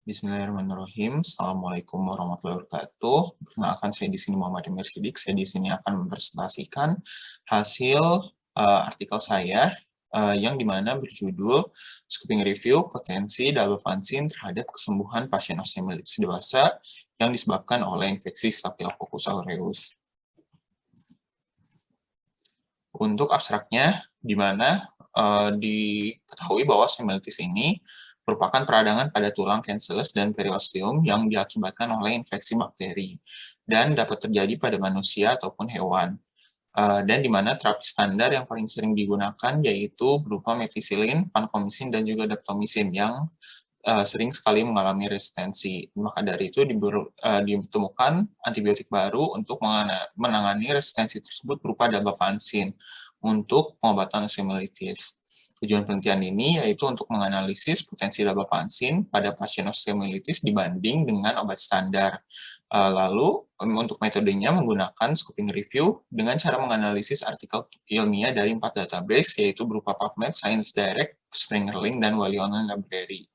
Bismillahirrahmanirrahim. Assalamualaikum warahmatullahi wabarakatuh. Perkenalkan, saya di sini Muhammad Emir Sidik. Saya di sini akan mempresentasikan hasil artikel saya yang dimana berjudul Scoping Review Potensi Dalbavancin terhadap kesembuhan pasien osteomyelitis dewasa yang disebabkan oleh infeksi Staphylococcus aureus. Untuk abstraknya, di mana diketahui bahwa osteomyelitis ini merupakan peradangan pada tulang cancellous dan periosteum yang diakibatkan oleh infeksi bakteri dan dapat terjadi pada manusia ataupun hewan. Dan di mana terapi standar yang paling sering digunakan yaitu berupa metisilin, vancomycin, dan juga daptomycin yang sering sekali mengalami resistensi. Maka dari itu ditemukan antibiotik baru untuk menangani resistensi tersebut berupa dalbavancin untuk pengobatan osteomyelitis. Tujuan penelitian ini yaitu untuk menganalisis potensi dalbavancin pada pasien osteomyelitis dibanding dengan obat standar. Lalu untuk metodenya menggunakan scoping review dengan cara menganalisis artikel ilmiah dari 4 database yaitu berupa PubMed, ScienceDirect, Springer Link, dan Wiley Online Library,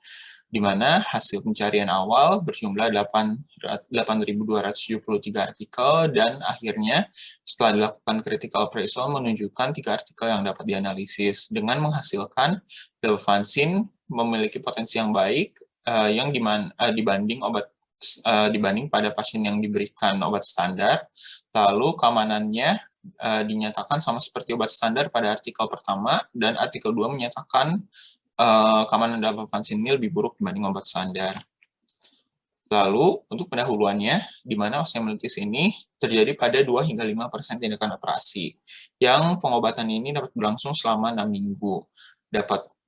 di mana hasil pencarian awal berjumlah 8.273 artikel, dan akhirnya setelah dilakukan critical appraisal menunjukkan 3 artikel yang dapat dianalisis dengan menghasilkan dalbavancin memiliki potensi yang baik dibanding pada pasien yang diberikan obat standar. Lalu keamanannya dinyatakan sama seperti obat standar pada artikel pertama, dan artikel 2 menyatakan keamanan dalbavancin ini lebih buruk dibanding obat standar. Lalu, untuk pendahuluannya, di mana osteomyelitis ini terjadi pada 2 hingga 5% tindakan operasi, yang pengobatan ini dapat berlangsung selama 6 minggu.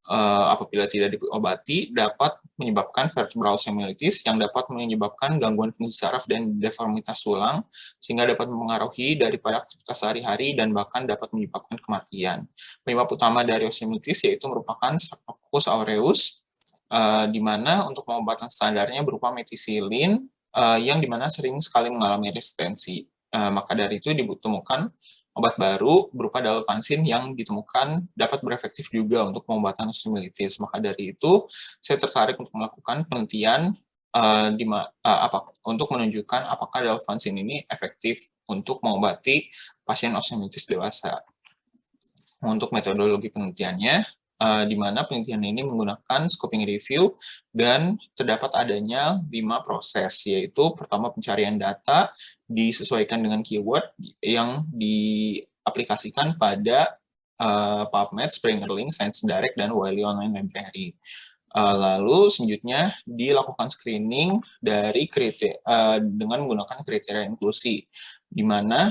Apabila tidak diobati, dapat menyebabkan vertebral osteomyelitis yang dapat menyebabkan gangguan fungsi saraf dan deformitas tulang, sehingga dapat mempengaruhi daripada aktivitas sehari-hari dan bahkan dapat menyebabkan kematian. Penyebab utama dari osteomyelitis yaitu merupakan Staphylococcus aureus, di mana untuk pengobatan standarnya berupa metisilin, yang dimana sering sekali mengalami resistensi. Maka dari itu ditemukan obat baru berupa dalbavancin yang ditemukan dapat berefektif juga untuk pengobatan osteomyelitis. Maka dari itu, saya tertarik untuk melakukan penelitian untuk menunjukkan apakah dalbavancin ini efektif untuk mengobati pasien osteomyelitis dewasa. Untuk metodologi penelitiannya, di mana penelitian ini menggunakan scoping review dan terdapat adanya 5 proses, yaitu pertama pencarian data disesuaikan dengan keyword yang diaplikasikan pada PubMed, Springer Link, ScienceDirect, dan Wiley Online Library. Lalu selanjutnya dilakukan screening dengan menggunakan kriteria inklusi, di mana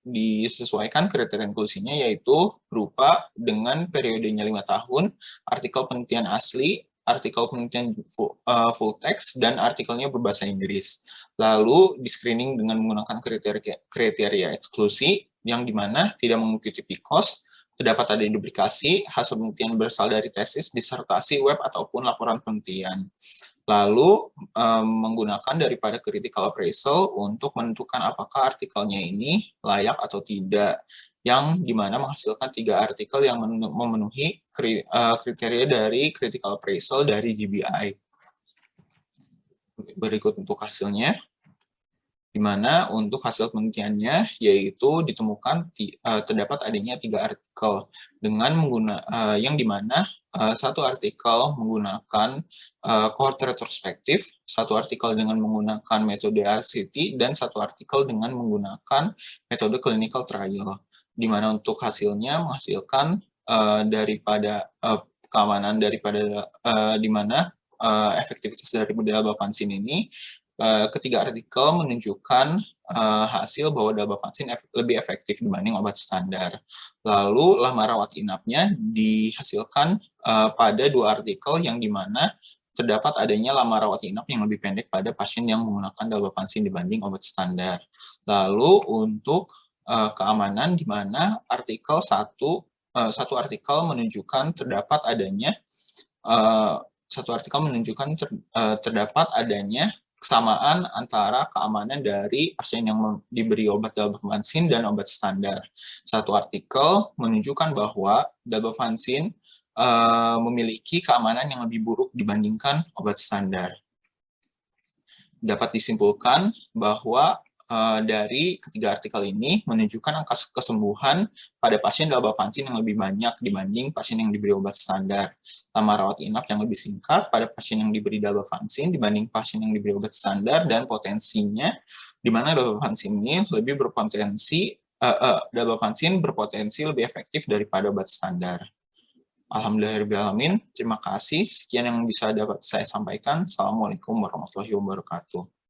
disesuaikan kriteria inklusinya yaitu berupa dengan periodenya 5 tahun, artikel penelitian asli, artikel penelitian full text, dan artikelnya berbahasa Inggris. Lalu di-screening dengan menggunakan kriteria eksklusi, yang dimana tidak mengikuti PCOS, terdapat ada duplikasi, hasil penelitian berasal dari tesis, disertasi, web, ataupun laporan penelitian. Lalu menggunakan daripada critical appraisal untuk menentukan apakah artikelnya ini layak atau tidak, yang dimana menghasilkan 3 artikel yang memenuhi kriteria dari critical appraisal dari GBI. Berikut untuk hasilnya, di mana untuk hasil penelitiannya yaitu ditemukan terdapat adanya 3 artikel dengan yang dimana satu artikel menggunakan cohort retrospektif, satu artikel dengan menggunakan metode RCT, dan satu artikel dengan menggunakan metode clinical trial, di mana untuk hasilnya menghasilkan daripada keamanan daripada di mana efektivitas dari dalbavancin ini. Ketiga artikel menunjukkan hasil bahwa dalbavancin lebih efektif dibanding obat standar. Lalu lama rawat inapnya dihasilkan pada 2 artikel yang dimana terdapat adanya lama rawat inap yang lebih pendek pada pasien yang menggunakan dalbavancin dibanding obat standar. Lalu untuk keamanan, di mana satu artikel menunjukkan terdapat adanya terdapat adanya kesamaan antara keamanan dari pasien yang diberi obat dalbavancin dan obat standar. Satu artikel menunjukkan bahwa dalbavancin memiliki keamanan yang lebih buruk dibandingkan obat standar. Dapat disimpulkan bahwa dari ketiga artikel ini menunjukkan angka kesembuhan pada pasien dalbavancin yang lebih banyak dibanding pasien yang diberi obat standar. Lama rawat inap yang lebih singkat pada pasien yang diberi dalbavancin dibanding pasien yang diberi obat standar, dan potensinya di mana dalbavancin ini lebih berpotensi dalbavancin berpotensi lebih efektif daripada obat standar. Alhamdulillahirrahmanirrahim. Terima kasih. Sekian yang bisa dapat saya sampaikan. Assalamualaikum warahmatullahi wabarakatuh.